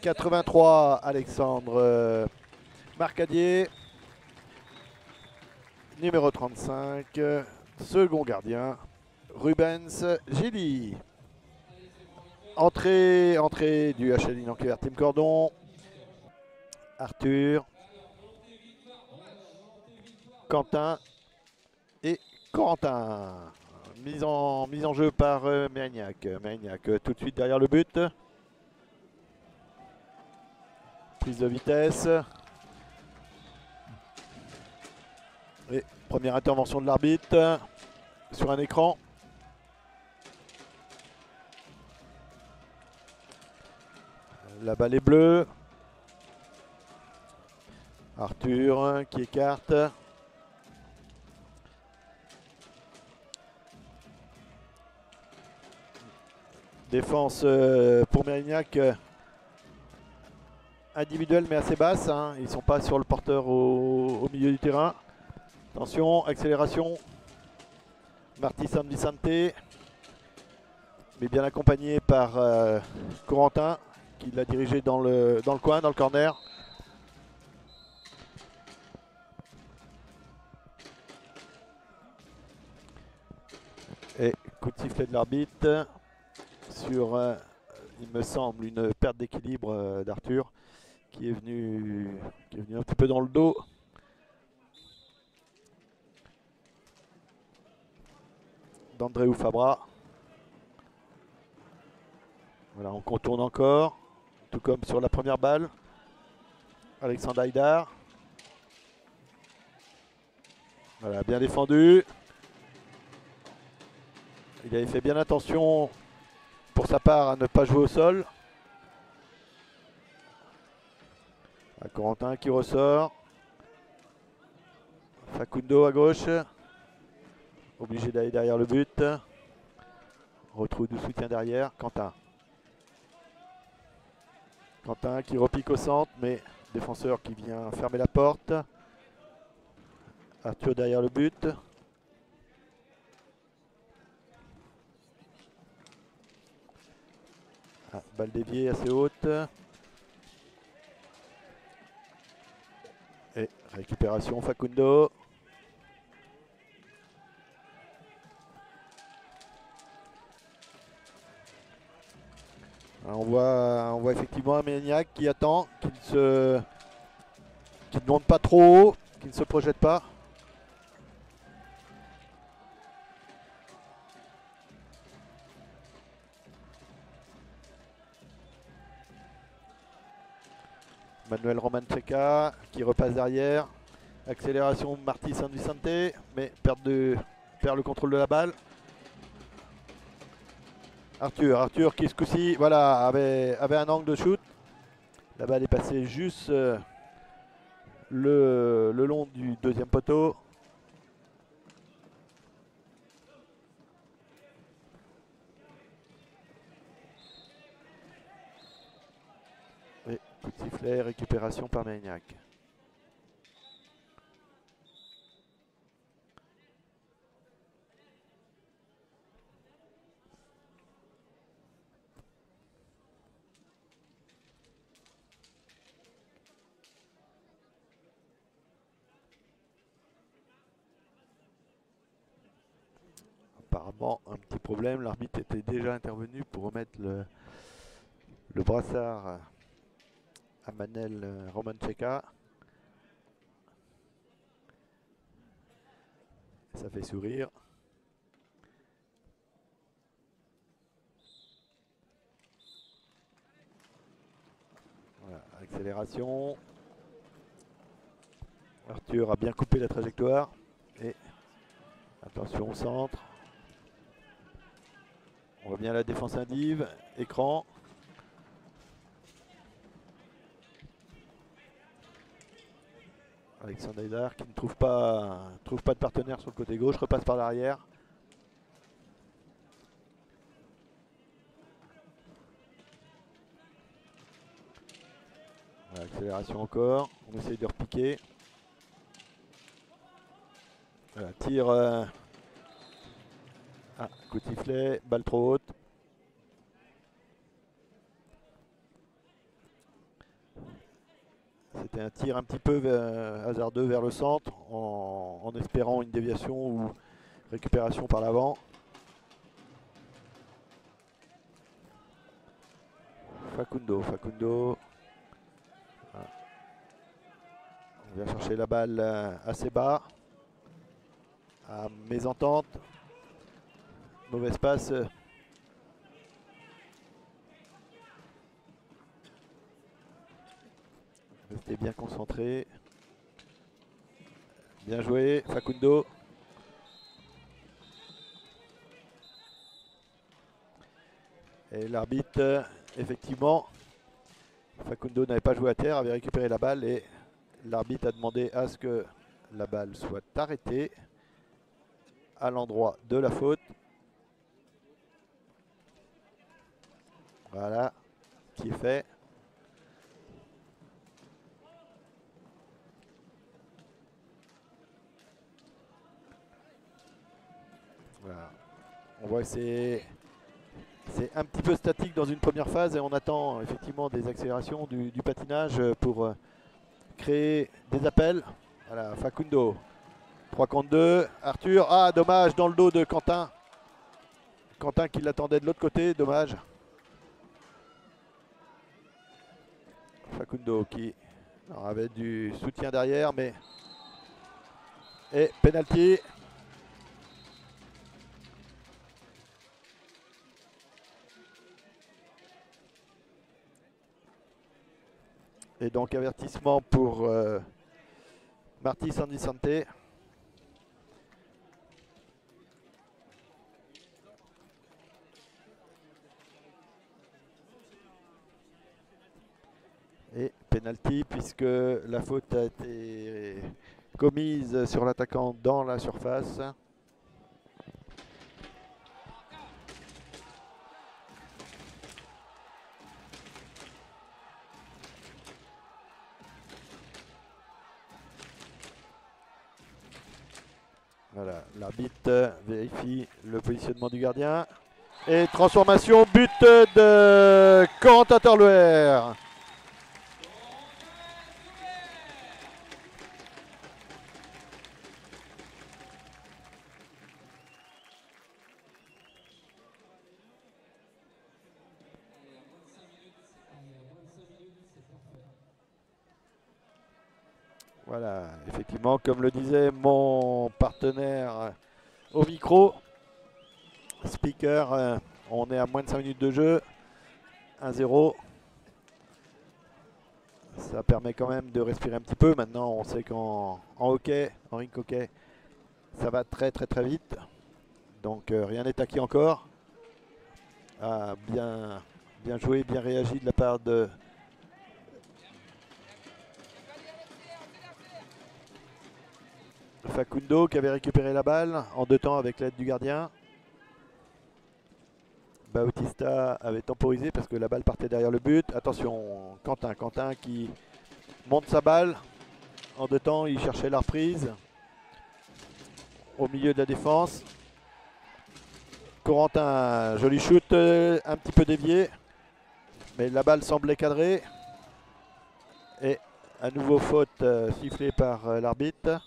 83, Alexandre Marcadier. Numéro 35, second gardien, Rubens Gilly. Entrée du HLI Nanquer Team Cordon. Arthur, Quentin et Corentin. Mise en jeu par Mérignac. Mérignac tout de suite derrière le but. Prise de vitesse. Et première intervention de l'arbitre sur un écran. La balle est bleue. Arthur qui écarte. Défense pour Mérignac individuelle mais assez basse. Hein. Ils ne sont pas sur le porteur au milieu du terrain. Attention, accélération. Marty San Vicente, mais bien accompagné par Corentin qui l'a dirigé dans le coin, dans le corner. Et coup de sifflet de l'arbitre sur, il me semble, une perte d'équilibre d'Arthur qui est venu un petit peu dans le dos. d'Andréou Fabra. Voilà, on contourne encore, tout comme sur la première balle. Alexandre Haïdar. Voilà, bien défendu. Il avait fait bien attention pour sa part à ne pas jouer au sol. Corentin qui ressort. Facundo à gauche. Obligé d'aller derrière le but. Retrouve de soutien derrière. Quentin. Quentin qui repique au centre, mais défenseur qui vient fermer la porte. Arthur derrière le but. Ah, balle déviée assez haute. Et récupération Facundo. On voit effectivement un Mérignac qui attend, qui ne monte pas trop haut, qui ne se projette pas. Manuel Romancheca qui repasse derrière. Accélération Marty San Vicente, mais perd le contrôle de la balle. Arthur qui ce coup-ci voilà, avait un angle de shoot. La balle est passée juste le long du deuxième poteau. Et coup de sifflet, récupération par Mérignac. Apparemment un petit problème, l'arbitre était déjà intervenu pour remettre le brassard à Manel Romancheca. Ça fait sourire. Voilà, accélération. Arthur a bien coupé la trajectoire. Et attention au centre. On voit bien la défense indive. Écran. Alexandre Haïdar qui ne trouve pas de partenaire sur le côté gauche. Repasse par l'arrière. Voilà, accélération encore. On essaye de repiquer. Voilà, tir. Coup de sifflet. Balle trop haute. fait un tir un petit peu hasardeux vers le centre en espérant une déviation ou récupération par l'avant. Facundo. Voilà. On vient chercher la balle assez bas. À mésentente. Mauvaise passe. Restez bien concentré. Bien joué, Facundo. Et l'arbitre, effectivement, Facundo n'avait pas joué à terre, avait récupéré la balle et l'arbitre a demandé à ce que la balle soit arrêtée à l'endroit de la faute. Voilà, qui est fait. Voilà. On voit que c'est un petit peu statique dans une première phase et on attend effectivement des accélérations du patinage pour créer des appels. Voilà, Facundo. 3 contre 2. Arthur. Ah, dommage dans le dos de Quentin. Quentin qui l'attendait de l'autre côté, dommage. Facundo qui avait du soutien derrière, mais... Et penalty. Et donc avertissement pour Martí San Vicente. Et penalty puisque la faute a été commise sur l'attaquant dans la surface. Voilà, l'arbitre vérifie le positionnement du gardien. Et transformation, but de Corentin Torlouer. Voilà, effectivement, comme le disait mon partenaire au micro, speaker, on est à moins de 5 minutes de jeu, 1-0. Ça permet quand même de respirer un petit peu. Maintenant, on sait qu'en hockey, en rink hockey, ça va très vite. Donc rien n'est acquis encore. Ah, bien joué, bien réagi de la part de Facundo qui avait récupéré la balle en 2 temps avec l'aide du gardien. Bautista avait temporisé parce que la balle partait derrière le but. Attention, Quentin qui monte sa balle. En 2 temps, il cherchait la reprise au milieu de la défense. Corentin, joli shoot, un petit peu dévié. Mais la balle semblait cadrée. Et à nouveau faute sifflée par l'arbitre.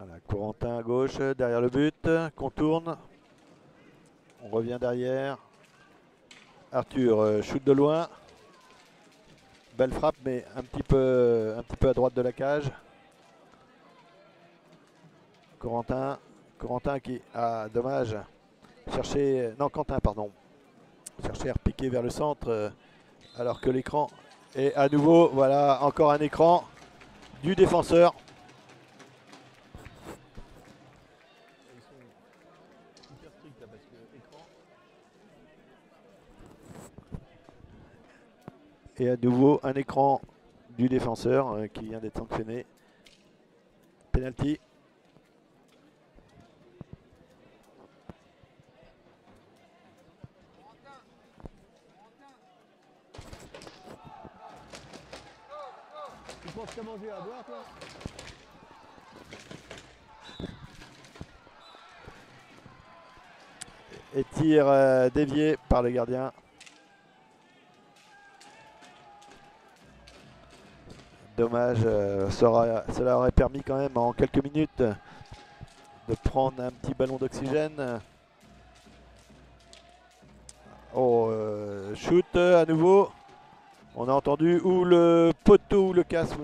Voilà, Corentin à gauche, derrière le but, contourne. On revient derrière. Arthur, shoot de loin. Belle frappe, mais un petit peu à droite de la cage. Corentin qui, ah dommage, Quentin, pardon. Cherchait à repiquer vers le centre, alors que l'écran est à nouveau, voilà, encore un écran du défenseur. Et à nouveau un écran du défenseur qui vient d'être sanctionné. Penalty. plus à boire, toi? Et tir dévié par le gardien. Dommage, cela aurait permis quand même en quelques minutes de prendre un petit ballon d'oxygène. Oh, shoot à nouveau. On a entendu ou le poteau ou le casque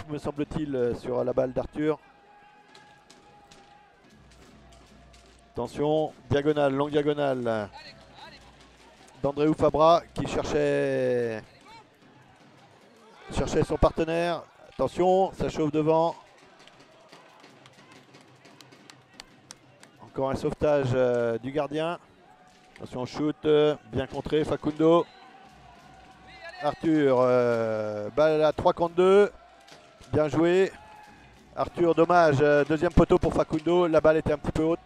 me semble-t-il sur la balle d'Arthur. Attention, diagonale, longue diagonale d'Andréou Fabra qui cherchait son partenaire. Attention, ça chauffe devant. Encore un sauvetage du gardien. Attention, shoot, bien contré, Facundo. Arthur, balle à 3 contre 2. Bien joué. Arthur, dommage, deuxième poteau pour Facundo. La balle était un petit peu haute.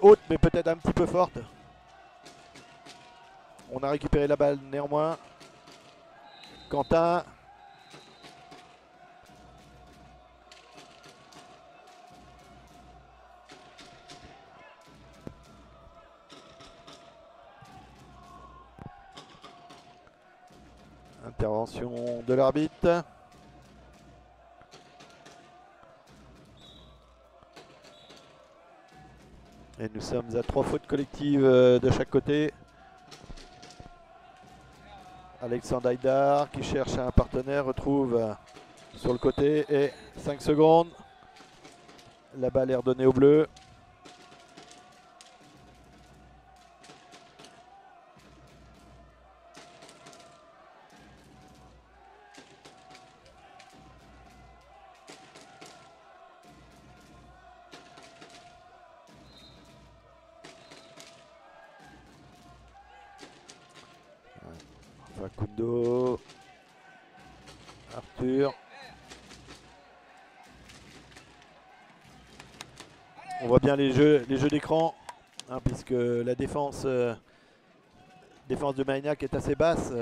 Haute, mais peut-être un petit peu forte. On a récupéré la balle néanmoins. Quentin. Intervention de l'arbitre. Et nous sommes à 3 fautes collectives de chaque côté. Alexandre Haïdar qui cherche un partenaire retrouve sur le côté et 5 secondes. La balle est redonnée au bleu. Facundo, Arthur. On voit bien les jeux d'écran, hein, puisque la défense de Mérignac est assez basse.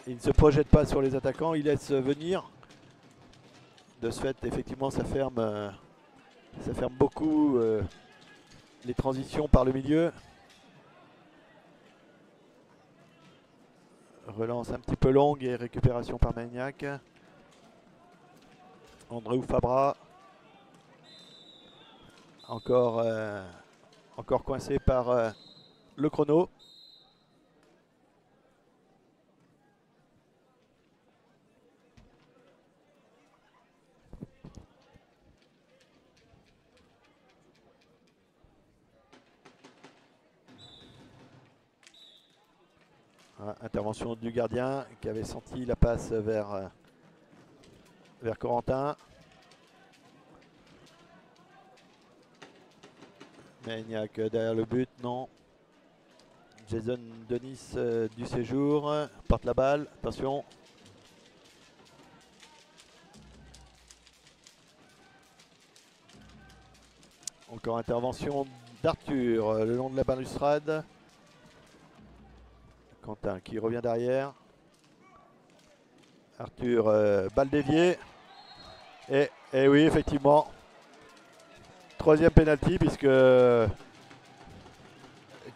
Il ne se projette pas sur les attaquants, il laisse venir. De ce fait, effectivement, ça ferme beaucoup les transitions par le milieu. Relance un petit peu longue et récupération par Mérignac. Andréou Fabra. Encore coincé par le chrono. Intervention du gardien qui avait senti la passe vers Corentin. Mérignac derrière le but, non. Jason Denis du séjour porte la balle, attention. Encore intervention d'Arthur le long de la balustrade. Quentin qui revient derrière. Arthur, balle déviée. Et oui, effectivement. Troisième penalty puisque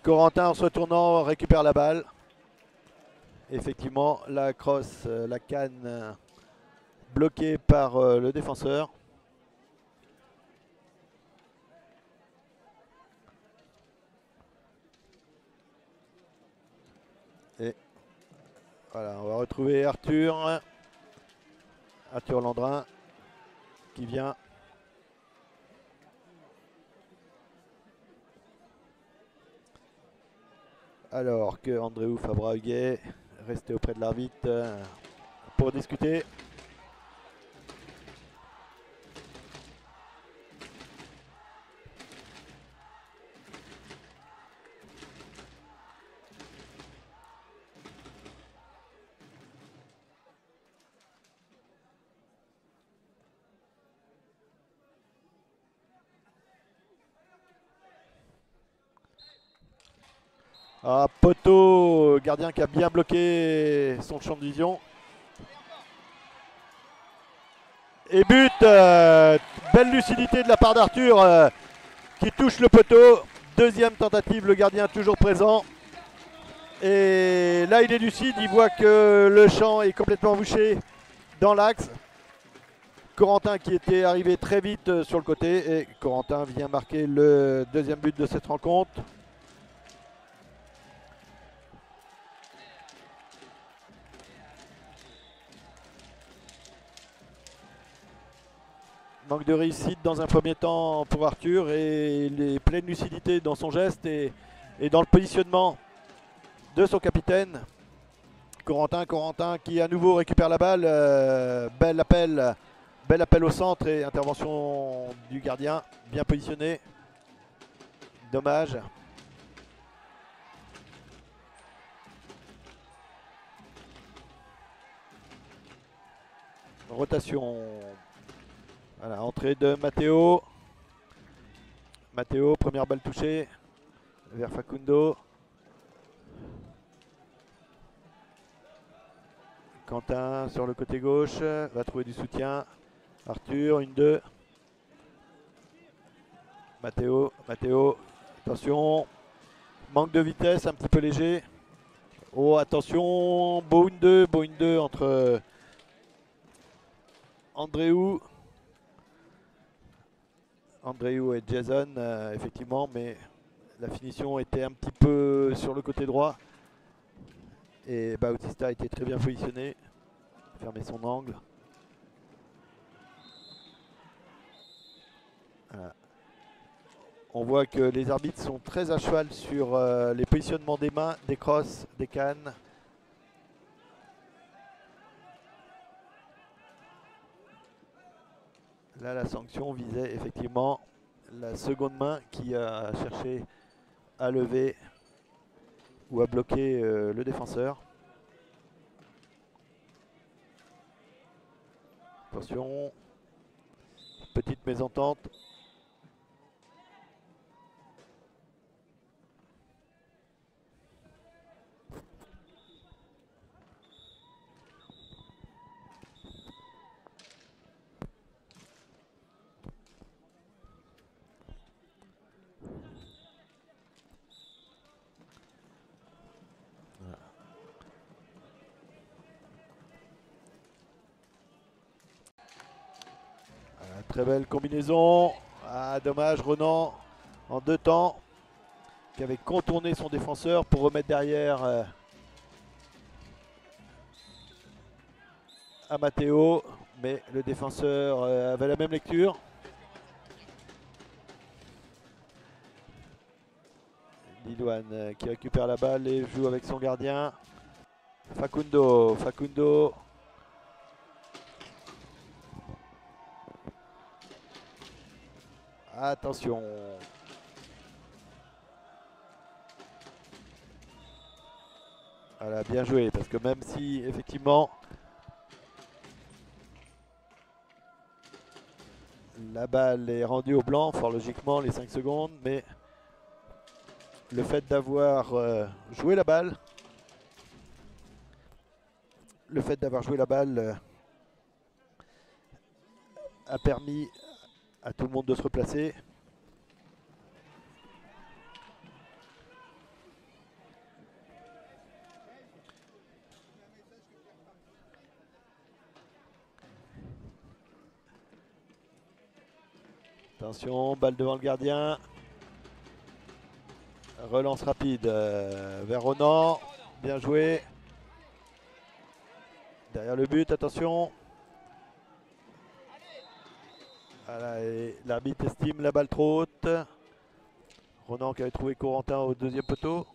Corentin en se retournant récupère la balle. Effectivement, la crosse, la canne bloquée par le défenseur. Et voilà, on va retrouver Arthur Landrin qui vient. Alors que Andréou Fabra-Huguet restait auprès de l'arbitre pour discuter. Ah, poteau, gardien qui a bien bloqué son champ de vision. Et but, belle lucidité de la part d'Arthur qui touche le poteau. Deuxième tentative, le gardien toujours présent. Et là il est lucide, il voit que le champ est complètement bouché dans l'axe. Corentin qui était arrivé très vite sur le côté et Corentin vient marquer le deuxième but de cette rencontre. Manque de réussite dans un premier temps pour Arthur et les pleines lucidité dans son geste et dans le positionnement de son capitaine. Corentin qui à nouveau récupère la balle. Bel appel au centre et intervention du gardien. Bien positionné. Dommage. Rotation. Voilà, entrée de Matteo. Matteo, première balle touchée vers Facundo. Quentin sur le côté gauche, va trouver du soutien. Arthur, 1-2. Matteo, attention. Manque de vitesse, un petit peu léger. Oh, attention, beau 1-2 entre Andréou et Jason, effectivement, mais la finition était un petit peu sur le côté droit. Et Bautista a été très bien positionné, fermer son angle. Voilà. On voit que les arbitres sont très à cheval sur les positionnements des mains, des crosses, des cannes. Là, la sanction visait effectivement la seconde main qui a cherché à lever ou à bloquer le défenseur. Attention, petite mésentente. Très belle combinaison. Ah, dommage, Renan en 2 temps qui avait contourné son défenseur pour remettre derrière à Matteo. Mais le défenseur avait la même lecture. Lidouane qui récupère la balle et joue avec son gardien. Facundo. Attention. Voilà, bien joué, parce que même si effectivement la balle est rendue au blanc, fort logiquement les 5 secondes, mais le fait d'avoir joué la balle, a permis à tout le monde de se replacer. Attention, balle devant le gardien. Relance rapide vers Ronan. Bien joué. Derrière le but, attention. Voilà, l'arbitre estime la balle trop haute. Ronan qui avait trouvé Corentin au deuxième poteau.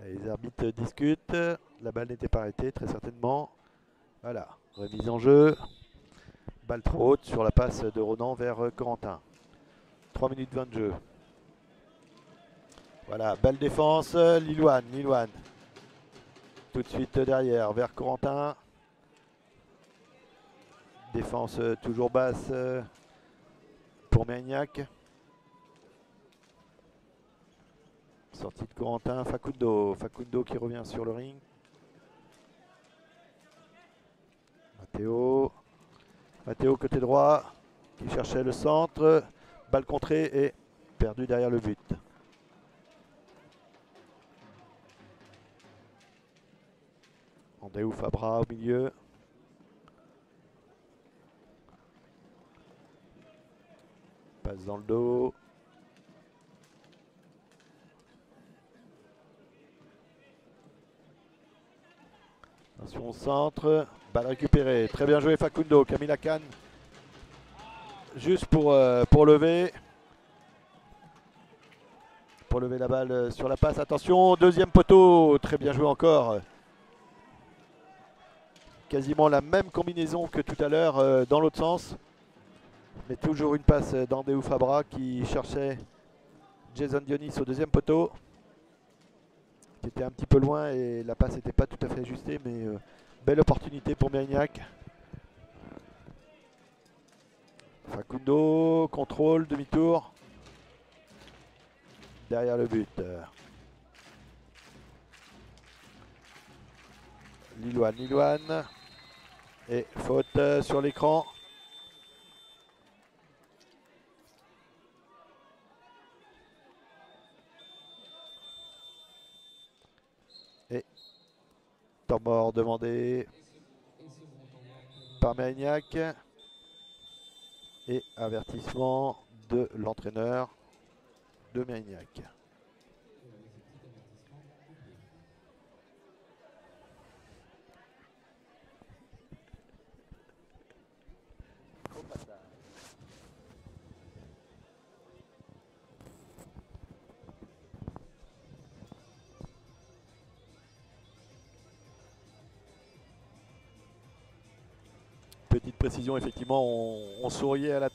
Les arbitres discutent. La balle n'était pas arrêtée, très certainement. Voilà, remise en jeu. Balle trop haute sur la passe de Ronan vers Corentin. 3 minutes 20 de jeu. Voilà, belle défense, Lillouane. Tout de suite derrière, vers Corentin. Défense toujours basse pour Mérignac. Sortie de Corentin, Facundo qui revient sur le ring. Matteo côté droit, qui cherchait le centre. Balle contrée et perdu derrière le but. Andréou Fabra au milieu. Passe dans le dos. Attention au centre. Balle récupérée. Très bien joué Facundo. Camilla Khan. Juste pour lever. Pour lever la balle sur la passe. Attention, deuxième poteau. Très bien joué encore. Quasiment la même combinaison que tout à l'heure dans l'autre sens. Mais toujours une passe d'Andréou Fabra qui cherchait Jason Dionis au deuxième poteau. Qui était un petit peu loin et la passe n'était pas tout à fait ajustée. Mais belle opportunité pour Mérignac. Facundo, contrôle, demi-tour. Derrière le but. Lillouane. Et faute sur l'écran. Et temps mort demandé par Mérignac. Et avertissement de l'entraîneur de Mérignac. Petite précision, effectivement, on souriait à la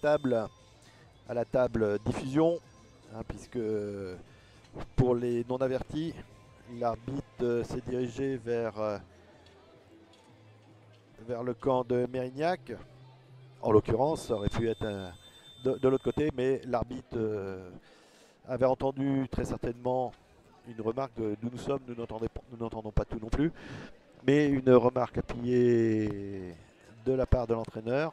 table diffusion, hein, puisque pour les non avertis, l'arbitre s'est dirigé vers le camp de Mérignac. En l'occurrence, ça aurait pu être de l'autre côté, mais l'arbitre avait entendu très certainement une remarque d'où nous sommes, nous n'entendons pas tout non plus, mais une remarque appuyée de la part de l'entraîneur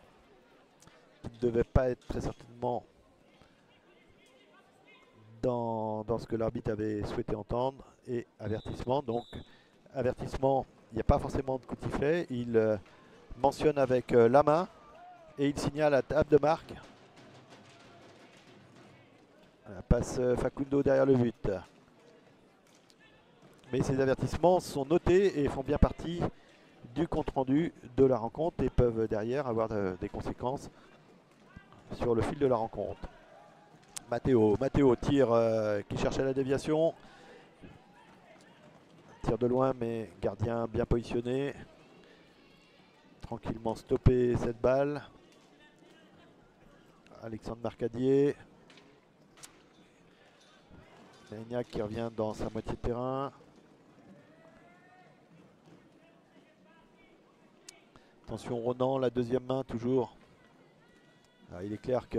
qui ne devait pas être très certainement dans ce que l'arbitre avait souhaité entendre, et avertissement. Donc avertissement, il n'y a pas forcément de coup de sifflet, il mentionne avec la main et il signale à table de marque. Voilà, passe Facundo derrière le but. Mais ces avertissements sont notés et font bien partie du compte-rendu de la rencontre et peuvent derrière avoir des conséquences sur le fil de la rencontre. Matteo tire qui cherchait la déviation. Tire de loin mais gardien bien positionné. Tranquillement stopper cette balle. Alexandre Marcadier. Mérignac qui revient dans sa moitié de terrain. Attention Ronan, la deuxième main toujours. Alors, il est clair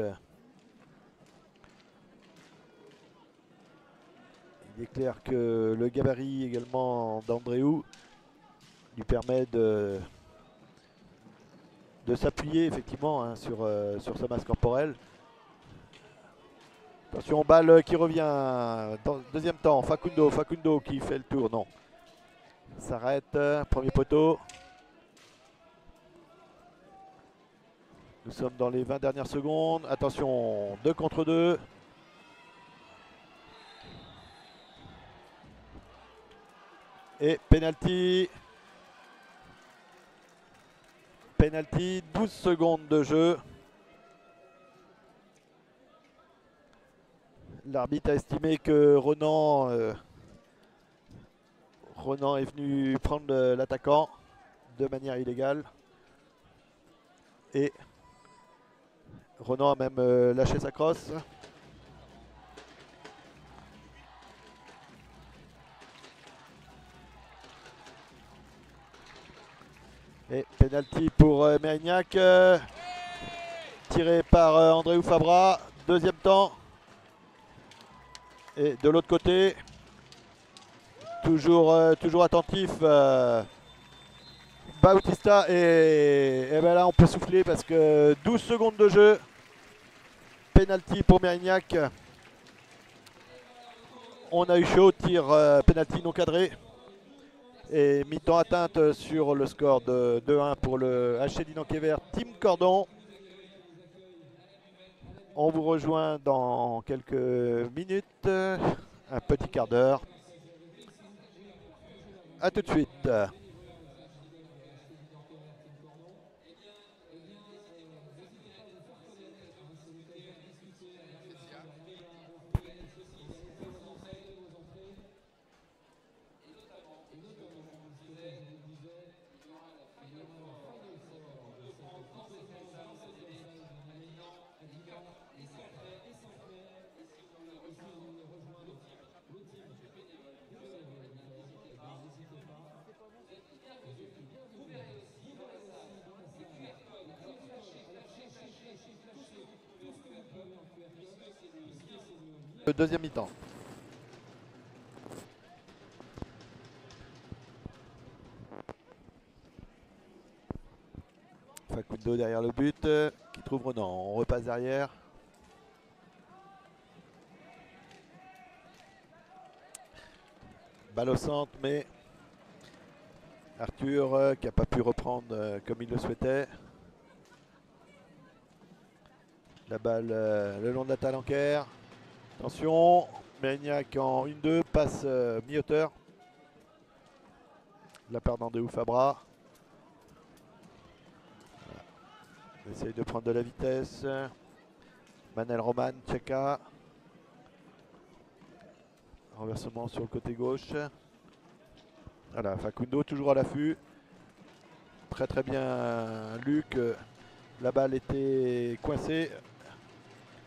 que le gabarit également d'Andréou lui permet de s'appuyer effectivement, hein, sur sa masse corporelle. Attention, balle qui revient dans le deuxième temps. Facundo qui fait le tour, non. S'arrête, premier poteau. Nous sommes dans les 20 dernières secondes. Attention, 2 contre 2. Et penalty. Penalty, 12 secondes de jeu. L'arbitre a estimé que Ronan est venu prendre l'attaquant de manière illégale. Et Renan a même lâché sa crosse. Et penalty pour Mérignac. Tiré par André Fabra. Deuxième temps. Et de l'autre côté, toujours attentif, Bautista. Et ben là, on peut souffler parce que 12 secondes de jeu. Penalty pour Mérignac. On a eu chaud, tir penalty non cadré. Et mi-temps atteinte sur le score de 2-1 pour le HC Dinant-Kéver Team Cordon. On vous rejoint dans quelques minutes, un petit quart d'heure. A tout de suite. Le deuxième mi-temps. Facundo derrière le but, qui trouve Renan. On repasse derrière. Balle au centre, mais Arthur qui n'a pas pu reprendre comme il le souhaitait. La balle le long de la talanquère. Attention, Mérignac en 1-2, passe mi-hauteur. La part d'André Fabra. Voilà. On essaye de prendre de la vitesse. Manel Roman, Tcheka. Renversement sur le côté gauche. Voilà, Facundo toujours à l'affût. Très très bien Luc. La balle était coincée.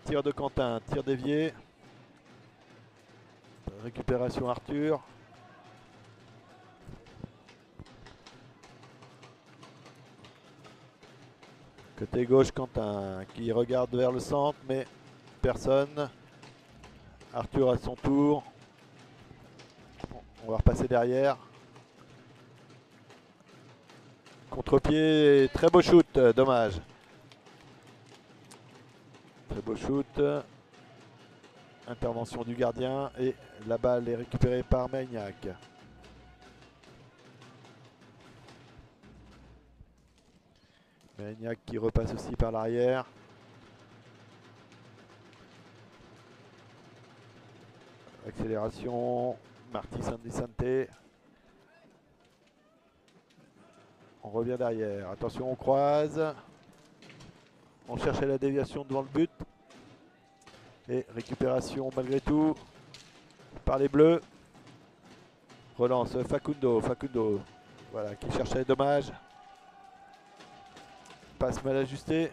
Tir de Quentin, tir dévié. Récupération Arthur. Côté gauche, Quentin qui regarde vers le centre, mais personne. Arthur à son tour. On va repasser derrière. Contre-pied, très beau shoot, dommage. Très beau shoot. Intervention du gardien et la balle est récupérée par Mérignac. Mérignac qui repasse aussi par l'arrière. Accélération, Marty Sandy-Santé. On revient derrière. Attention, on croise. On cherchait la déviation devant le but. Et récupération malgré tout par les Bleus. Relance Facundo. Facundo, voilà, qui cherchait, dommage. Passe mal ajustée.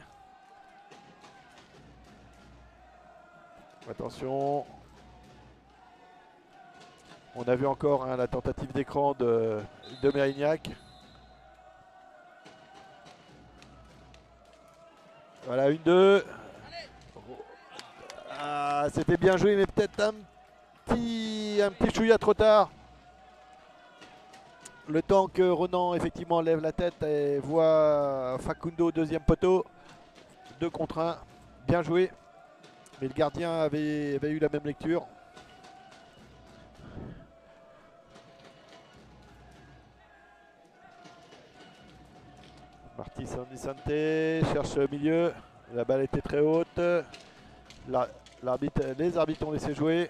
Attention. On a vu encore la tentative d'écran de Mérignac. Voilà, 1-2. Ah, c'était bien joué, mais peut-être un petit chouïa trop tard. Le temps que Renan effectivement lève la tête et voit Facundo deuxième poteau. 2 contre 1. Bien joué. Mais le gardien avait eu la même lecture. Marty Sandy-Santé cherche le milieu. La balle était très haute. Les arbitres ont laissé jouer.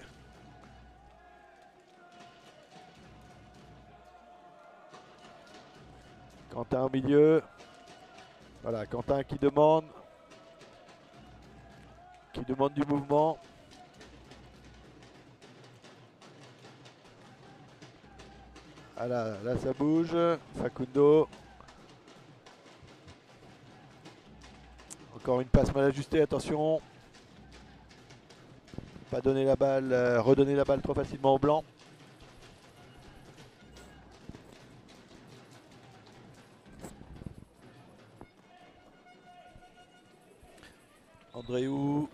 Quentin au milieu. Voilà, Quentin qui demande du mouvement. Voilà, là ça bouge. Facundo. Encore une passe mal ajustée, attention. Pas donner la balle, redonner la balle trop facilement au blanc. Andréou.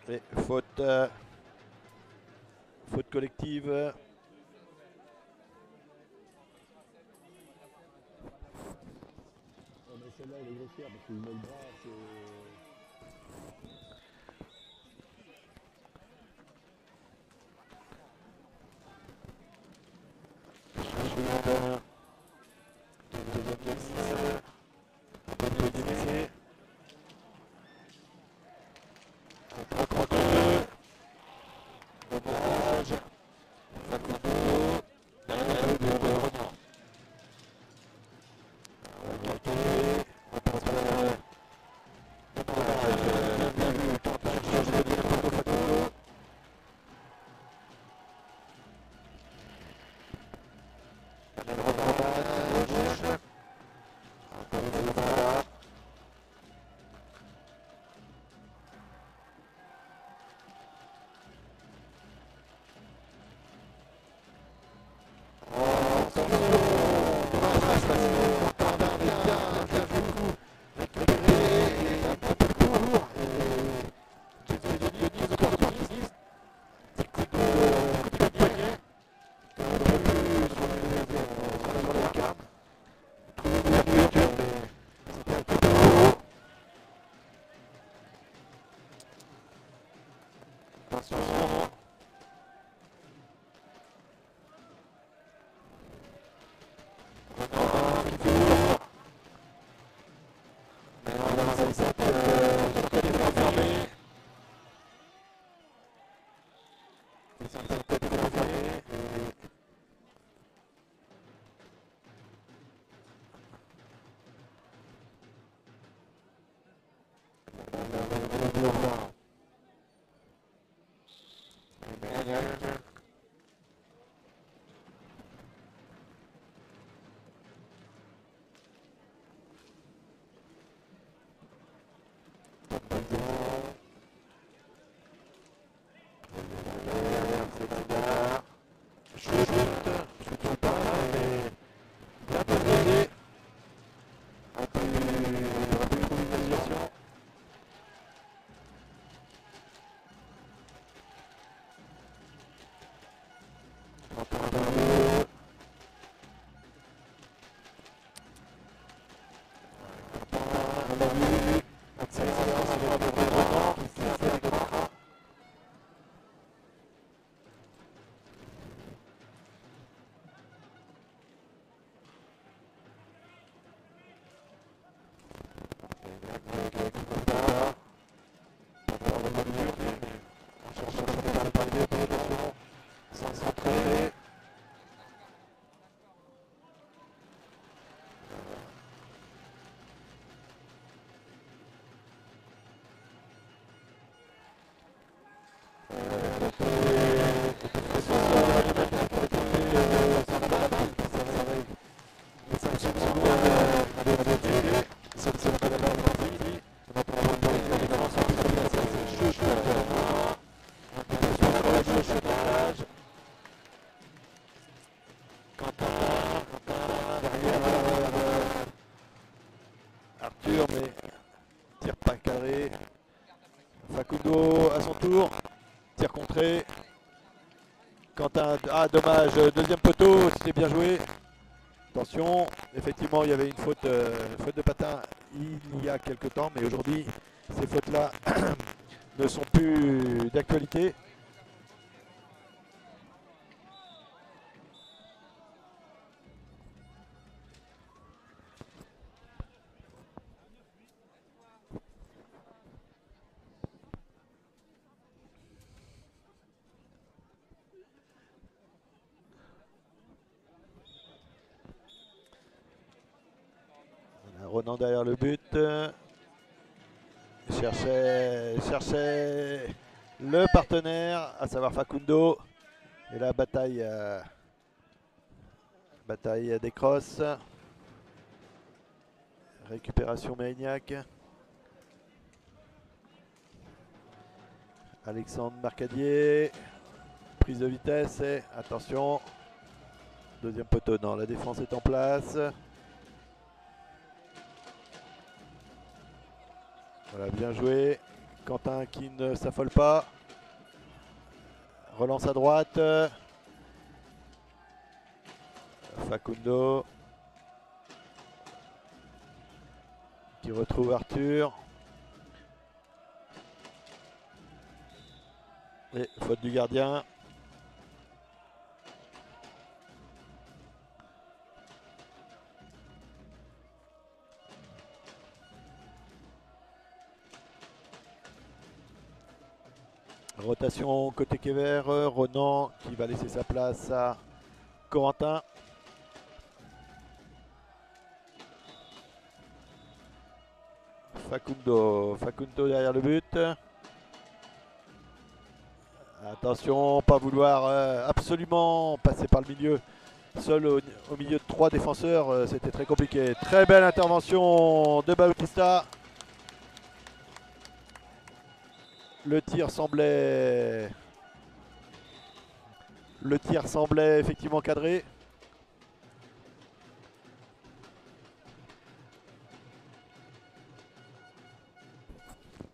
Et faute, faute collective. Celle-là, elle est grossière parce qu'il met le bras, c'est... Arthur, mais tire pas carré. Facundo à son tour, tir contré. Quentin, ah dommage, deuxième poteau, c'était bien joué. Attention, effectivement il y avait une faute, faute de patin il y a quelques temps, mais aujourd'hui ces fautes-là ne sont plus d'actualité. Ronan derrière le but. Cherchait le partenaire, à savoir Facundo. Et là, bataille des crosses. Récupération Mérignac. Alexandre Marcadier. Prise de vitesse et attention. Deuxième poteau, non, la défense est en place. Voilà, bien joué. Quentin qui ne s'affole pas. Relance à droite. Facundo qui retrouve Arthur. Et faute du gardien. Rotation côté Kéver, Ronan qui va laisser sa place à Corentin. Facundo derrière le but. Attention, pas vouloir absolument passer par le milieu. Seul au milieu de 3 défenseurs, c'était très compliqué. Très belle intervention de Bautista. Le tir semblait effectivement cadré.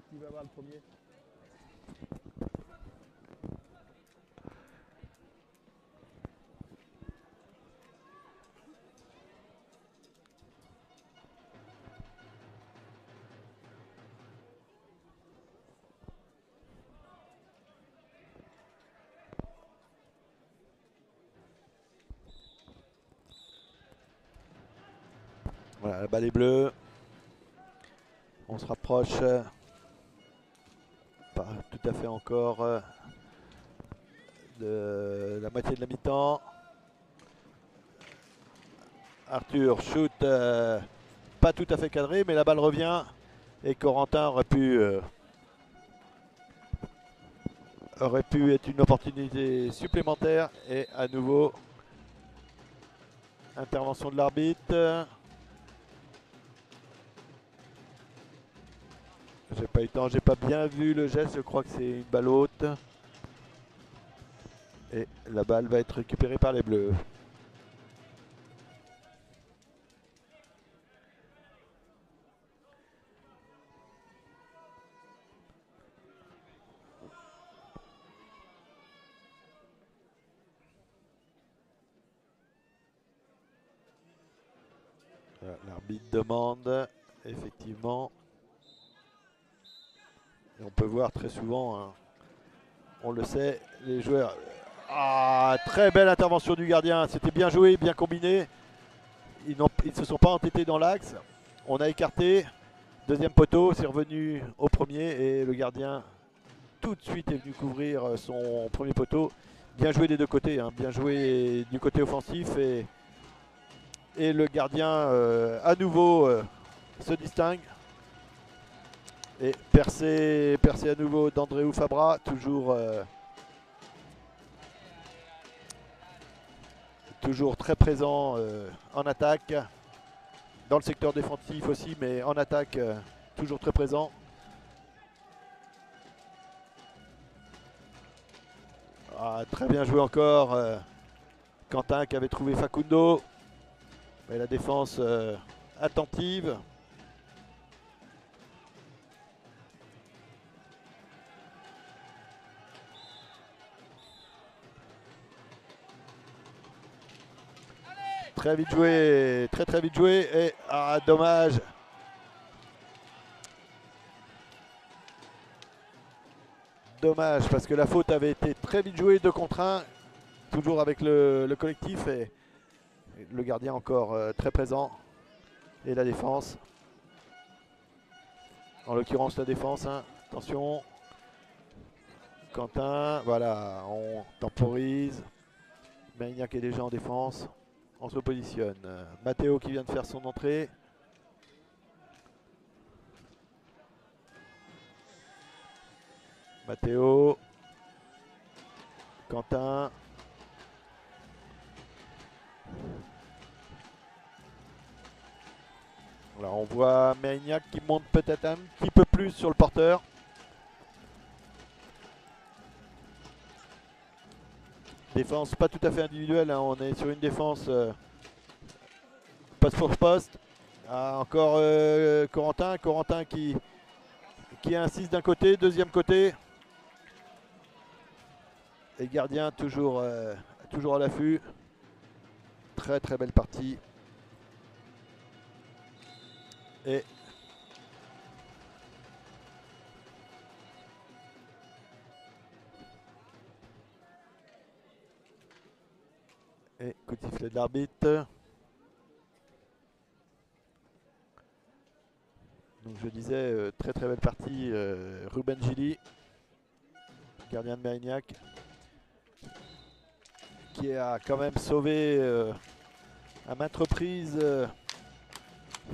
Qui va avoir le premier? Voilà, la balle est bleue. On se rapproche pas tout à fait encore de la moitié de la mi-temps. Arthur shoot pas tout à fait cadré, mais la balle revient et Corentin aurait pu être une opportunité supplémentaire. Et à nouveau intervention de l'arbitre. J'ai pas eu le temps, j'ai pas bien vu le geste, je crois que c'est une balle haute. Et la balle va être récupérée par les Bleus. Voilà, l'arbitre demande, effectivement. Et on peut voir très souvent, hein, on le sait, les joueurs. Ah, très belle intervention du gardien, c'était bien joué, bien combiné. Ils ne se sont pas entêtés dans l'axe. On a écarté. Deuxième poteau, c'est revenu au premier et le gardien tout de suite est venu couvrir son premier poteau. Bien joué des deux côtés, hein, bien joué du côté offensif et le gardien à nouveau se distingue. Et percé à nouveau d'Andréou Fabra, toujours très présent en attaque, dans le secteur défensif aussi, mais en attaque toujours très présent. Ah, très bien joué encore Quentin qui avait trouvé Facundo, mais la défense attentive. Très vite joué, très vite joué et dommage. Dommage parce que la faute avait été très vite jouée, 2 contre 1, toujours avec le collectif et le gardien encore très présent et la défense. En l'occurrence la défense, hein. Attention. Quentin, voilà, on temporise. Mérignac est déjà en défense. On se positionne. Matteo qui vient de faire son entrée. Matteo. Quentin. Voilà, on voit Mérignac qui monte peut-être un petit peu plus sur le porteur. Défense pas tout à fait individuelle, hein. On est sur une défense poste pour poste. Ah, encore Corentin qui insiste d'un côté, deuxième côté. Et gardien toujours à l'affût. Très très belle partie. Et coup de sifflet de l'arbitre. Donc je disais, très très belle partie. Ruben Gilly, gardien de Mérignac, qui a quand même sauvé à maintes reprises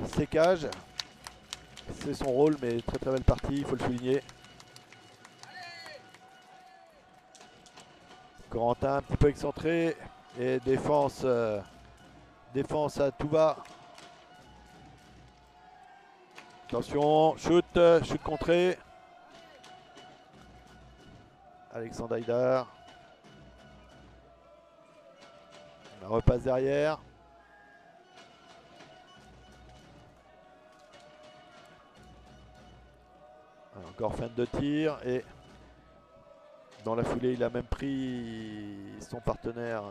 ses cages. C'est son rôle, mais très très belle partie, il faut le souligner. Corentin un petit peu excentré et défense à tout va. Attention, shoot contré. Alexandre Haïdar. La repasse derrière. Alors, encore fin de tir et dans la foulée il a même pris son partenaire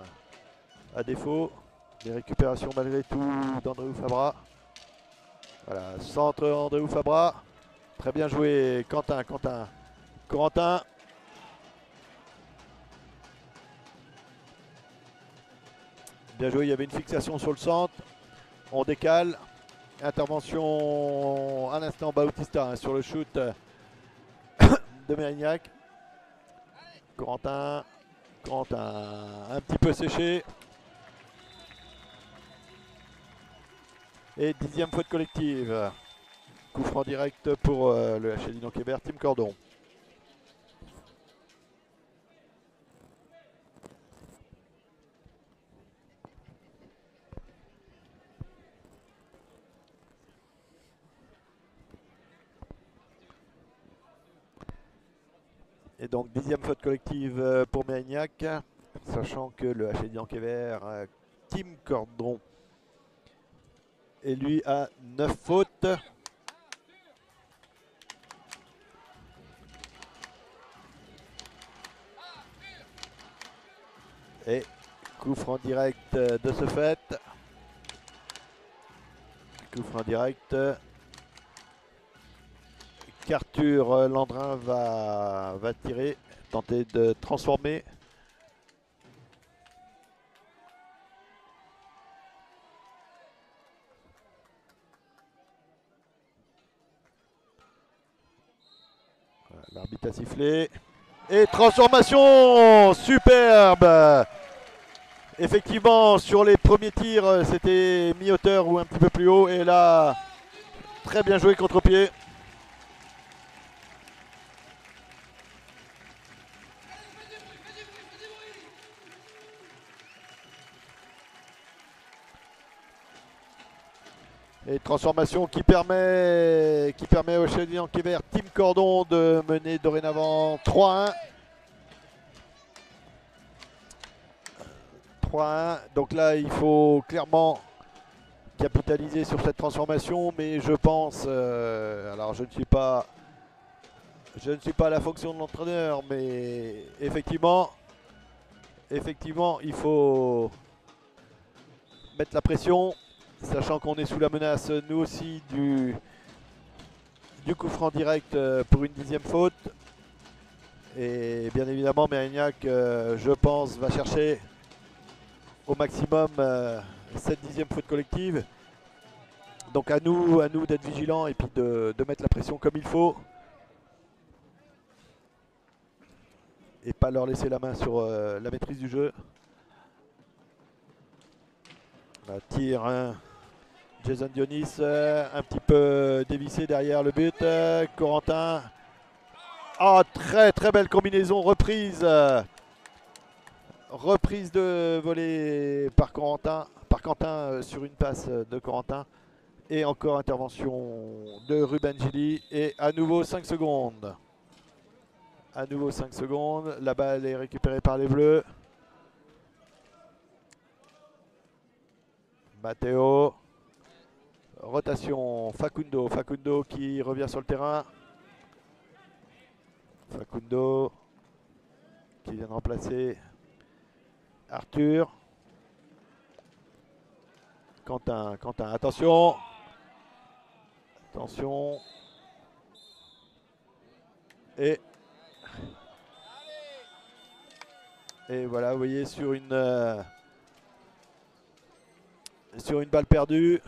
à défaut. Des récupérations malgré tout d'Andréou Fabra. Voilà, centre Andréou Fabra. Très bien joué Corentin. Bien joué, il y avait une fixation sur le centre. On décale. Intervention à l'instant Bautista hein, sur le shoot de Mérignac. Corentin un petit peu séché. Et 10e faute collective. Coup franc direct pour le HL Dunkerque, Tim Cordon. Et donc 10e faute collective pour Mérignac, sachant que le HL Dunkerque, Tim Cordon, et lui a 9 fautes. Et coup franc direct de ce fait. Coup franc direct. qu'Arthur Landrin va tirer, tenter de transformer. Voilà, l'arbitre a sifflé. Et transformation superbe. Effectivement, sur les premiers tirs, c'était mi-hauteur ou un petit peu plus haut. Et là, très bien joué contre-pied. Et transformation qui permet au Chevalier en Quévert, Tim Cordon, de mener dorénavant 3-1. 3-1. Donc là, il faut clairement capitaliser sur cette transformation, mais je pense, alors je ne suis pas à la fonction de l'entraîneur, mais effectivement, il faut mettre la pression, sachant qu'on est sous la menace, nous aussi, du coup franc direct pour une 10e faute. Et bien évidemment, Mérignac, je pense, va chercher au maximum cette 10e faute collective. Donc à nous d'être vigilants et puis de mettre la pression comme il faut. Et pas leur laisser la main sur la maîtrise du jeu. Tir, hein. Jason Dionis, un petit peu dévissé derrière le but. Corentin. Oh, très très belle combinaison, reprise. Reprise de volée par Quentin sur une passe de Corentin. Et encore intervention de Ruben Gilly. Et à nouveau 5 secondes. À nouveau 5 secondes. La balle est récupérée par les Bleus. Matteo. Rotation Facundo. Facundo qui revient sur le terrain. Facundo qui vient de remplacer Arthur. Quentin, attention. Attention. Et voilà, vous voyez, sur une balle perdue,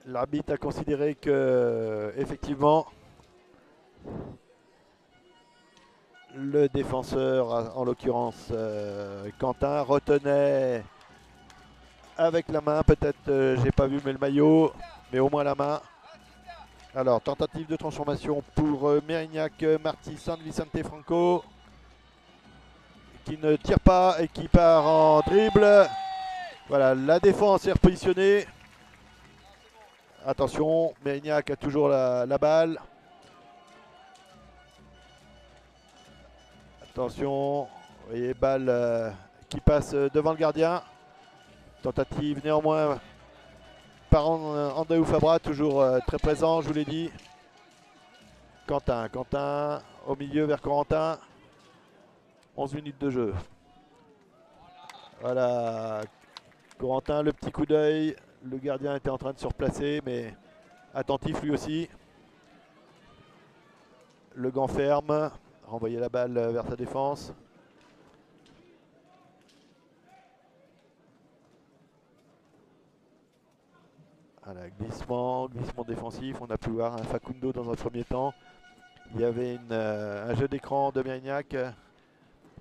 l'arbitre a considéré que, effectivement, le défenseur, en l'occurrence Quentin, retenait avec la main, peut-être, j'ai pas vu, mais le maillot, mais au moins la main. Alors, tentative de transformation pour Mérignac, Marty, San Vicente Franco, qui ne tire pas et qui part en dribble. Voilà, la défense est repositionnée. Attention, Mérignac a toujours la balle. Attention, vous voyez, balle qui passe devant le gardien. Tentative néanmoins par André Fabra, toujours très présent, je vous l'ai dit. Quentin au milieu vers Corentin. 11 minutes de jeu. Voilà, Corentin, le petit coup d'œil. Le gardien était en train de se replacer, mais attentif lui aussi. Le gant ferme, renvoyer la balle vers sa défense. Voilà, glissement défensif. On a pu voir un Facundo dans un premier temps. Il y avait un jeu d'écran de Mérignac.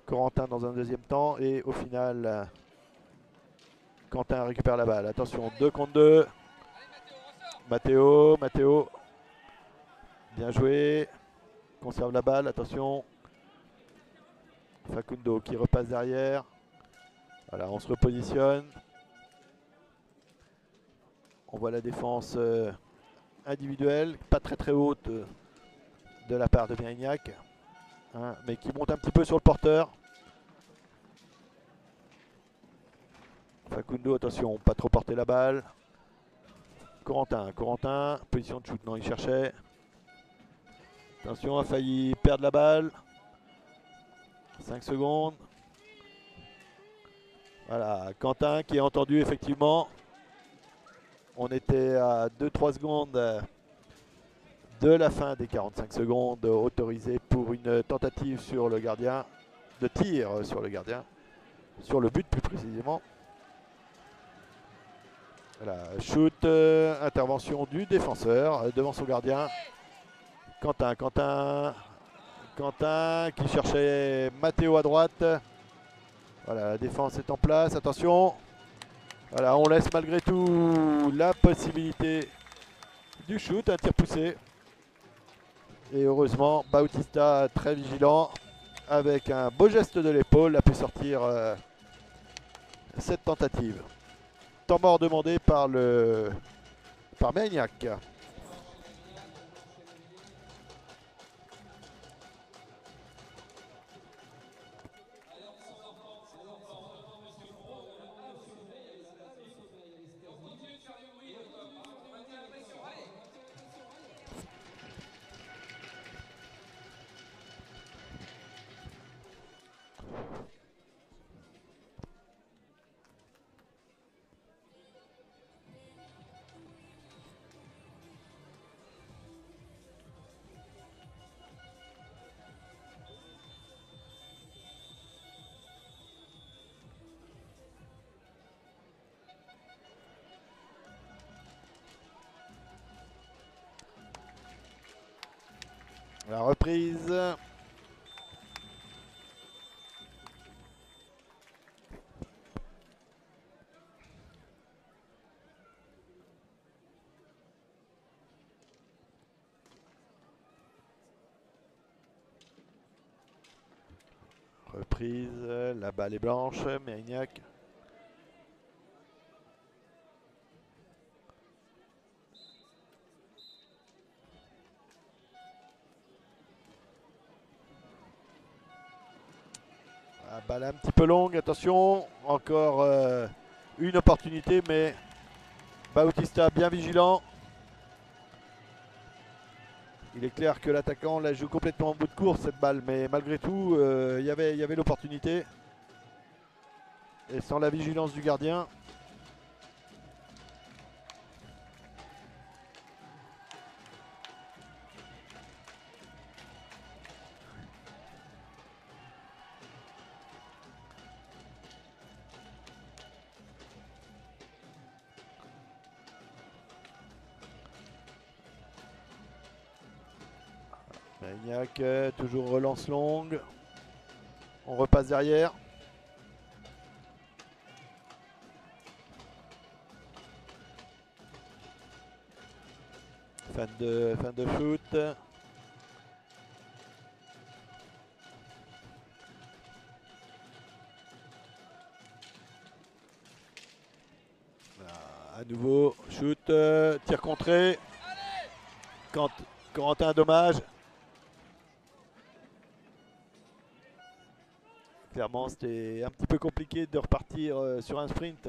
Corentin dans un deuxième temps. Et au final, Quentin récupère la balle. Attention, 2 contre 2. Matteo. Bien joué. Conserve la balle, attention. Facundo qui repasse derrière. Voilà, on se repositionne. On voit la défense individuelle, pas très haute de la part de Mérignac, hein, mais qui monte un petit peu sur le porteur. Facundo, attention, pas trop porter la balle. Corentin, position de shoot, non, il cherchait. Attention, a failli perdre la balle. 5 secondes. Voilà, Quentin qui a entendu effectivement. On était à 2-3 secondes de la fin des 45 secondes autorisées pour une tentative sur le gardien, de tir sur le gardien, sur le but plus précisément. Voilà, shoot, intervention du défenseur devant son gardien. Quentin qui cherchait Matteo à droite. Voilà, la défense est en place, attention. Voilà, on laisse malgré tout la possibilité du shoot, un tir poussé. Et heureusement, Bautista, très vigilant, avec un beau geste de l'épaule, a pu sortir cette tentative. Temps mort demandé par Mérignac. La reprise. Reprise, la balle est blanche, Mérignac. Balle un petit peu longue, attention. Encore une opportunité, mais Bautista bien vigilant. Il est clair que l'attaquant la joue complètement en bout de course cette balle, mais malgré tout, il y avait l'opportunité. Et sans la vigilance du gardien. Magnac, toujours relance longue. On repasse derrière. Fin de shoot. À nouveau, shoot, tir contré. Corentin, dommage. Clairement, c'était un petit peu compliqué de repartir sur un sprint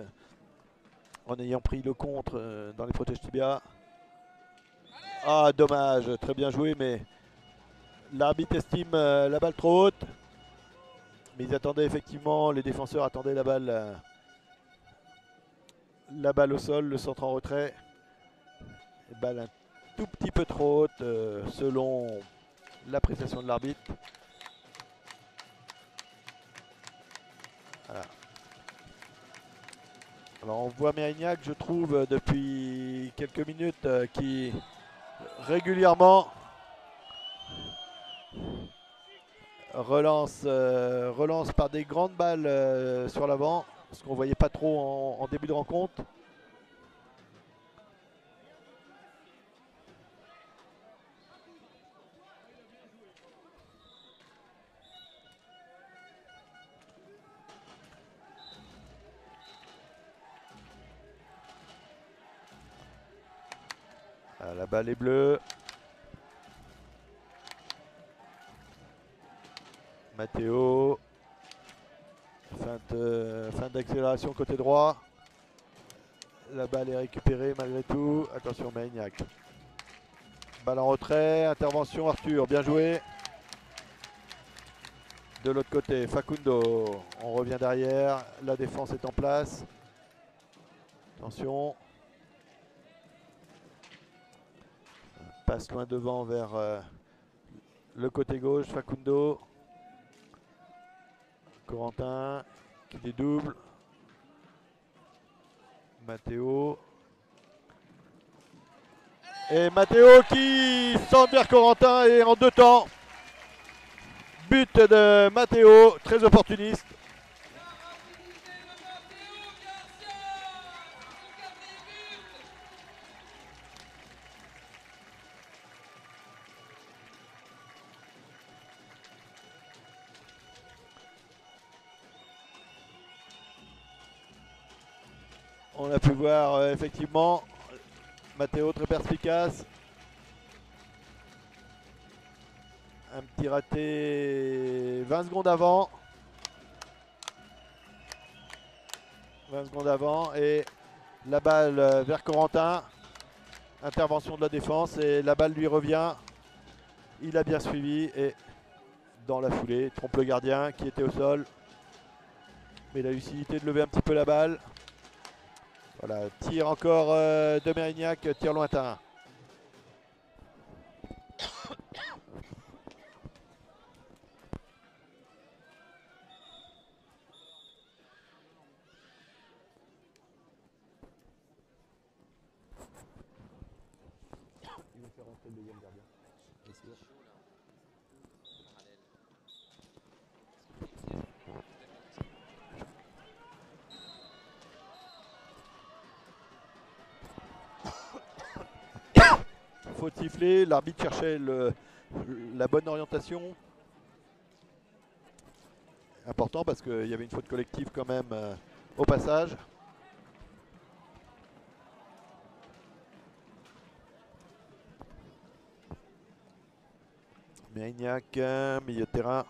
en ayant pris le contre dans les protèges tibia. Ah, dommage, très bien joué, mais l'arbitre estime la balle trop haute. Mais ils attendaient effectivement, les défenseurs attendaient la balle au sol, le centre en retrait. Balle un tout petit peu trop haute selon l'appréciation de l'arbitre. Voilà. Alors on voit Mérignac, je trouve, depuis quelques minutes, qui régulièrement relance par des grandes balles sur l'avant, ce qu'on ne voyait pas trop en début de rencontre. Ah, la balle est bleue. Matteo. Fin d'accélération côté droit. La balle est récupérée malgré tout. Attention Mérignac. Balle en retrait. Intervention Arthur. Bien joué. De l'autre côté, Facundo. On revient derrière. La défense est en place. Attention. Passe loin devant vers le côté gauche. Facundo. Corentin qui dédouble. Matteo. Et Matteo qui centre vers Corentin et en 2 temps. But de Matteo, très opportuniste. On a pu voir effectivement Matteo très perspicace. Un petit raté 20 secondes avant. 20 secondes avant et la balle vers Corentin. Intervention de la défense et la balle lui revient. Il a bien suivi et dans la foulée, trompe le gardien qui était au sol. Mais il a lucidité de lever un petit peu la balle. Voilà, tir encore de Mérignac, tir lointain. Il va faire rentrer le deuxième gardien. Bien sûr. Faute sifflée, l'arbitre cherchait la bonne orientation. Important parce qu'il y avait une faute collective quand même au passage. Mérignac, milieu de terrain.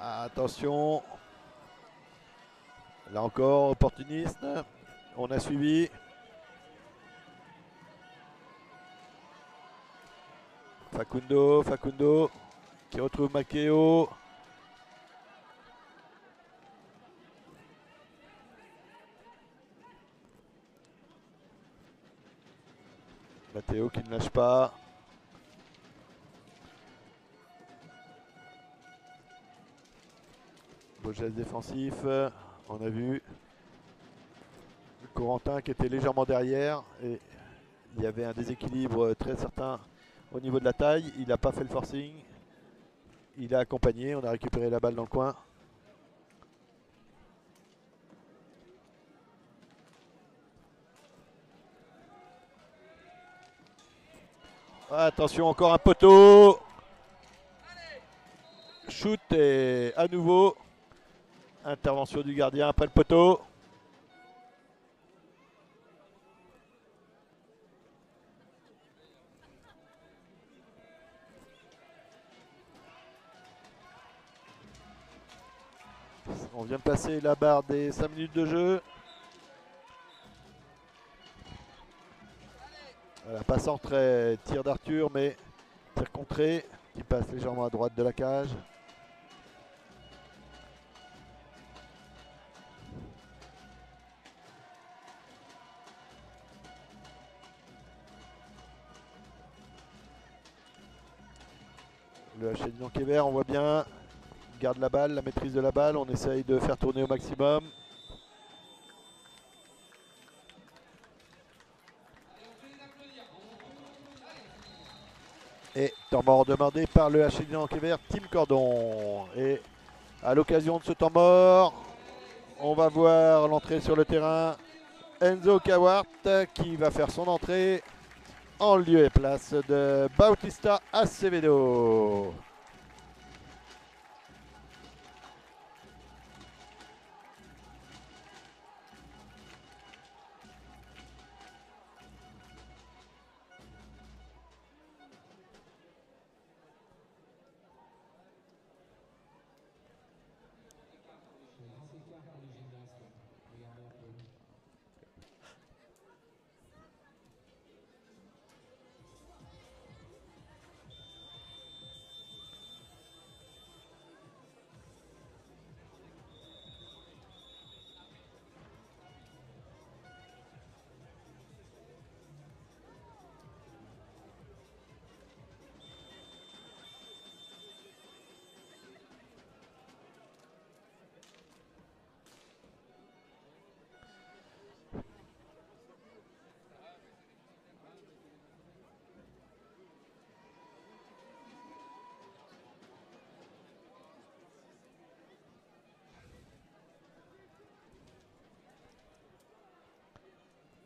Attention. Là encore, opportuniste. On a suivi. Facundo qui retrouve Makeo. Matteo qui ne lâche pas. Beau geste défensif. On a vu Corentin qui était légèrement derrière et il y avait un déséquilibre très certain au niveau de la taille. Il n'a pas fait le forcing. Il a accompagné. On a récupéré la balle dans le coin. Attention, encore un poteau. Shoot et à nouveau intervention du gardien après le poteau. On vient de passer la barre des 5 minutes de jeu. Voilà, pas centré, tir d'Arthur, mais tir contré qui passe légèrement à droite de la cage. Le HL Dunkerque, on voit bien, il garde la balle, la maîtrise de la balle, on essaye de faire tourner au maximum. Et temps mort demandé par le HL Dunkerque, Tim Cordon. Et à l'occasion de ce temps mort, on va voir l'entrée sur le terrain. Enzo Cawart qui va faire son entrée en lieu et place de Bautista Acevedo.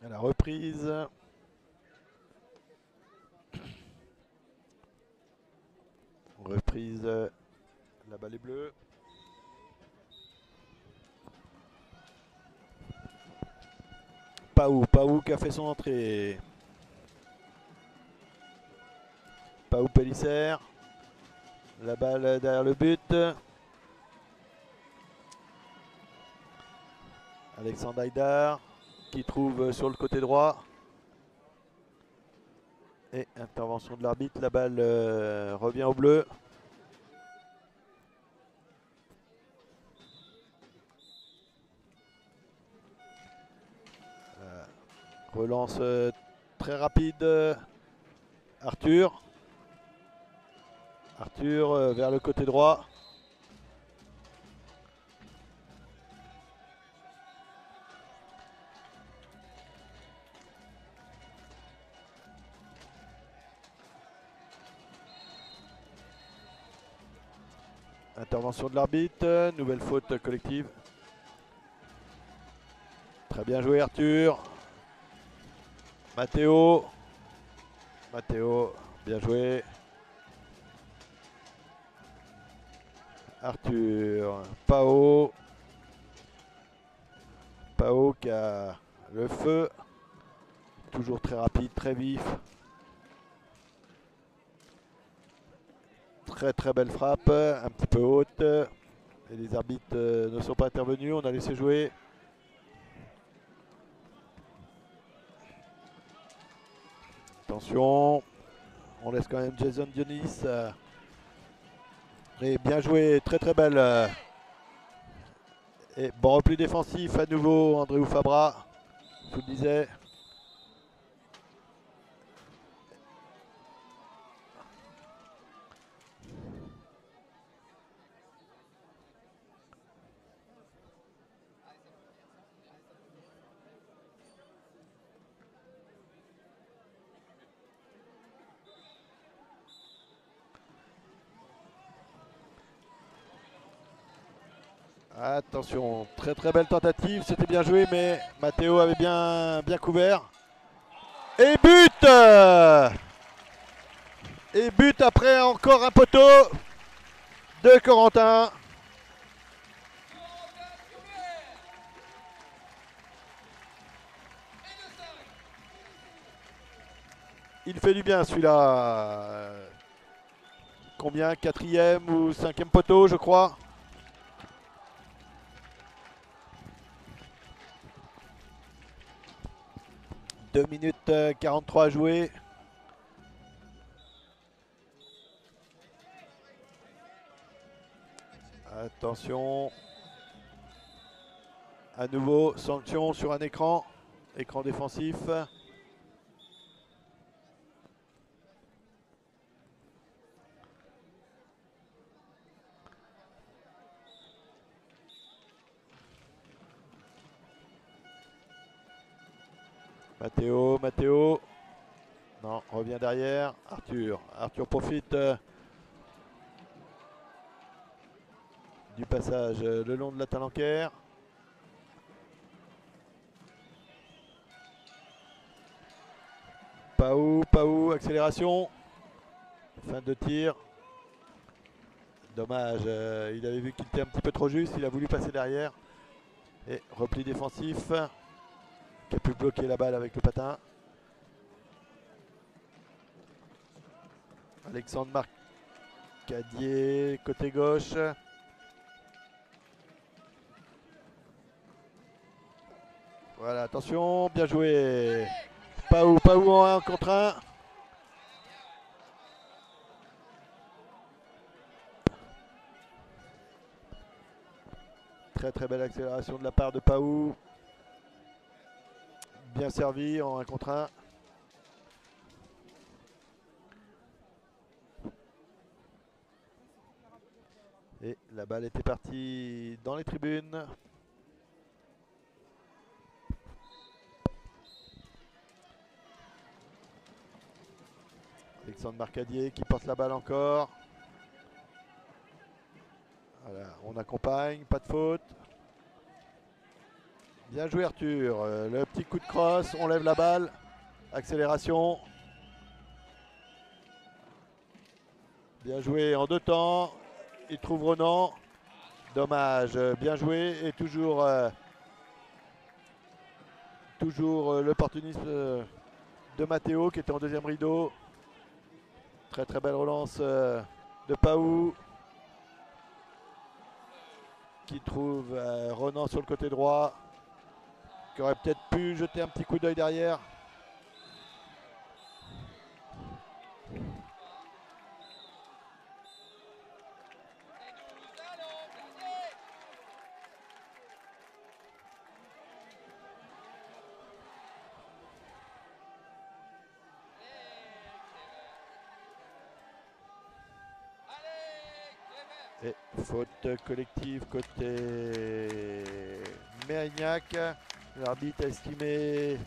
À la reprise. Reprise. La balle est bleue. Paou qui a fait son entrée. Paou Pellicer. La balle derrière le but. Alexandre Haïdar qui trouve sur le côté droit. Et intervention de l'arbitre, la balle revient au bleu. Relance très rapide. Arthur vers le côté droit. Intervention de l'arbitre, nouvelle faute collective. Très bien joué Arthur. Matteo, bien joué. Arthur, Pao qui a le feu. Toujours très rapide, très vif. Très belle frappe, un petit peu haute. Et les arbitres ne sont pas intervenus, on a laissé jouer. Attention, on laisse quand même Jason Dionis. Et bien joué, très très belle. Et bon repli défensif à nouveau, André Fabra, je vous le disais. Attention, très très belle tentative, c'était bien joué, mais Matteo avait bien couvert. Et but. Et but après encore un poteau de Corentin. Il fait du bien celui-là. Combien? 4e ou 5e poteau je crois. « 2 minutes 43 à jouer. Attention. À nouveau, sanction sur un écran. Écran défensif. Matteo. Non, revient derrière. Arthur profite du passage le long de la Talencaire. Paou, accélération. Fin de tir. Dommage, il avait vu qu'il était un petit peu trop juste, il a voulu passer derrière. Et repli défensif, qui a pu bloquer la balle avec le patin. Alexandre Marcadier, côté gauche. Voilà, attention, bien joué. Paou en 1 contre 1. Très très belle accélération de la part de Paou. Bien servi en 1 contre 1. Et la balle était partie dans les tribunes. Alexandre Marcadier qui porte la balle encore. Voilà, on accompagne, pas de faute. Bien joué Arthur, le petit coup de crosse, on lève la balle, accélération. Bien joué en 2 temps, il trouve Ronan. Dommage, bien joué et toujours l'opportunisme de Matteo qui était en 2e rideau. Très très belle relance de Paou qui trouve Ronan sur le côté droit, qui aurait peut-être pu jeter un petit coup d'œil derrière. Et faute collective côté Mérignac. L'arbitre a estimé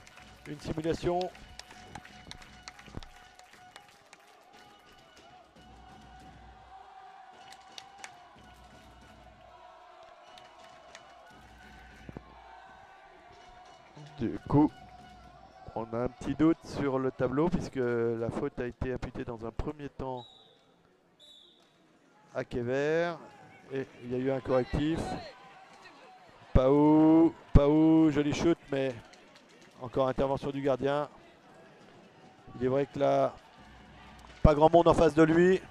une simulation. Du coup, on a un petit doute sur le tableau puisque la faute a été imputée dans un premier temps à Kever et il y a eu un correctif. Paou, joli shoot, mais encore intervention du gardien. Il est vrai que là, pas grand monde en face de lui.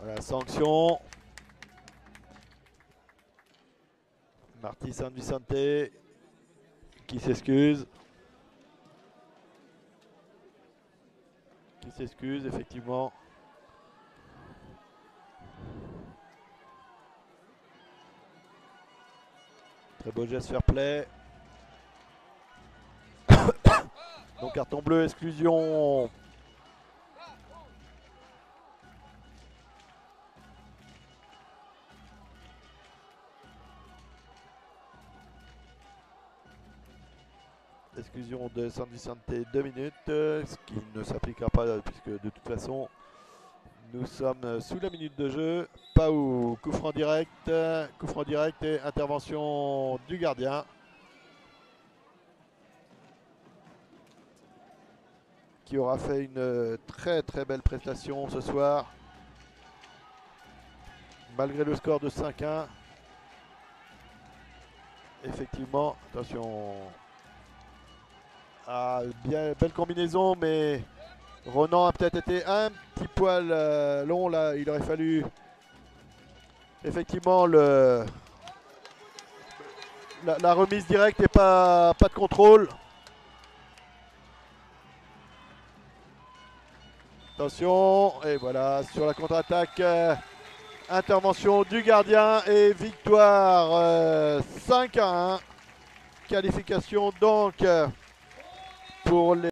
Voilà, sanction. Marty San Vicente qui s'excuse. Qui s'excuse, effectivement. Très beau geste fair play. Donc carton bleu, exclusion. Exclusion de San Vicente 2 minutes, ce qui ne s'appliquera pas puisque de toute façon nous sommes sous la minute de jeu. Pau, coup franc direct et intervention du gardien. Qui aura fait une très très belle prestation ce soir. Malgré le score de 5-1. Effectivement, attention. Ah, bien, belle combinaison, mais Ronan a peut-être été un petit poil long là. Il aurait fallu effectivement la remise directe et pas de contrôle. Attention, et voilà, sur la contre-attaque, intervention du gardien et victoire 5-1. Qualification donc pour les...